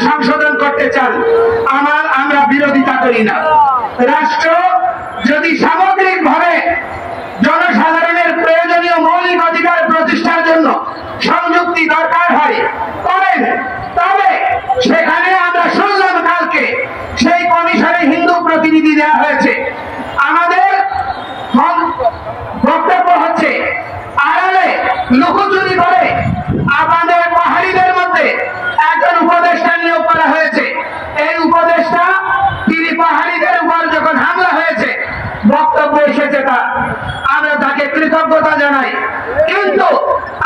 সংশোধন করতে চান, আমরা বিরোধিতা করি না। রাষ্ট্র যদি সামগ্রিকভাবে জনসাধারণের প্রয়োজনীয় মৌলিক অধিকার প্রতিষ্ঠার জন্য সংযুক্তি দরকার হয় করেন, তবে সেখানে আমরা শুনলাম কালকে সেই কমিশনে হিন্দু প্রতিনিধি দেওয়া হয়েছে। আমাদের বক্তব্য হচ্ছে আড়ালে লুকোচুরি করে আমাদের পাহাড়িদের মধ্যে একজন উপদেষ্টা নিয়োগ করা হয়েছে। এই উপদেষ্টা তিনি পাহাড়িদের উপর যখন হামলা হয়েছে বক্তব্য এসেছে তার, আমরা তাকে কৃতজ্ঞতা জানাই। কিন্তু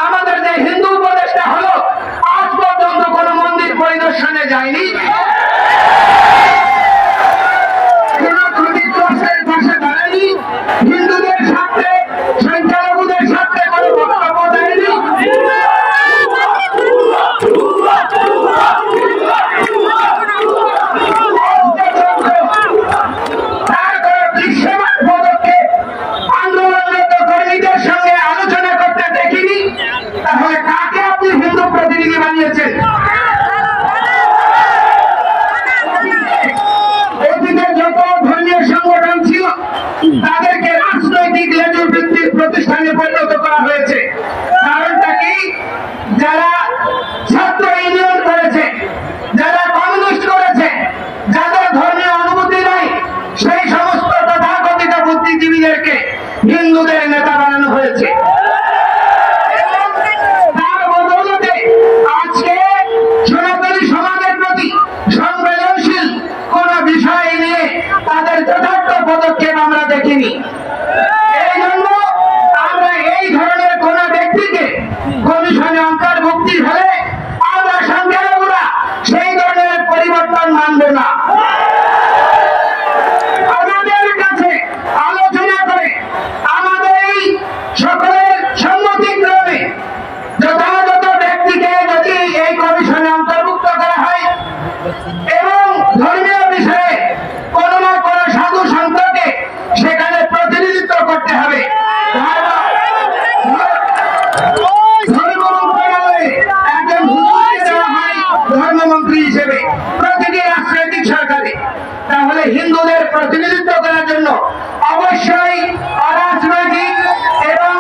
আমাদের যে হিন্দু উপদেষ্টা হলো আজ পর্যন্ত কোন মন্দির পরিদর্শনে যায়নি, হিন্দুদের সাথে সংখ্যালঘুদের সাথে কোনো বক্তব্য দেয়নি। আন্দোলনরত কর্মীদের সঙ্গে আলোচনা করতে দেখিনি, তাহলে কাকে আপনি হিন্দু প্রতিনিধি বানিয়েছেন? অতীতে যত ধর্মীয় সংগঠন ছিল তাদেরকে রাজনৈতিক লেজুর ভিত্তিক প্রতিষ্ঠানে পরিণত করা হয়েছে। কারণটা কি? যারা ছাত্র ইউনিয়ন করেছে, যারা কমিউনিস্ট করেছে, যাদের ধর্মীয় অনুভূতি নাই, সেই সমস্ত তথাকথিত বুদ্ধিজীবীদেরকে হিন্দুদের নেতা বানানো হয়েছে। তার বদৌলতে আজকে সনাতনী সমাজের প্রতি সংবেদনশীল কোন বিষয় নিয়ে তাদের যথার্থ পদক্ষেপ আমরা দেখিনি। এই জন্য আমরা এই ধরনের কোন ব্যক্তিকে কমিশনে অন্তর্ভুক্তি হলে আমরা সংখ্যালঘুরা সেই ধরনের পরিবর্তন মানব না। আমাদের কাছে আলোচনা করে আমাদের এই সকলের সম্মতিক্রমে যথাযথ ব্যক্তিকে যদি এই কমিশনে অন্তর্ভুক্ত করা হয় এবং ধর্মীয় বিষয়ে কোন না কোন সাধু সন্তকে সেখানে প্রতিনিধিত্ব করতে হবে, ধর্ম মন্ত্রণালয়ে একজন হুজুরকে দেওয়া হয় ধর্মমন্ত্রী হিসেবে প্রতিটি রাজনৈতিক সরকারে, তাহলে হিন্দুদের প্রতিনিধিত্ব করার জন্য অবশ্যই অরাজনৈতিক এবং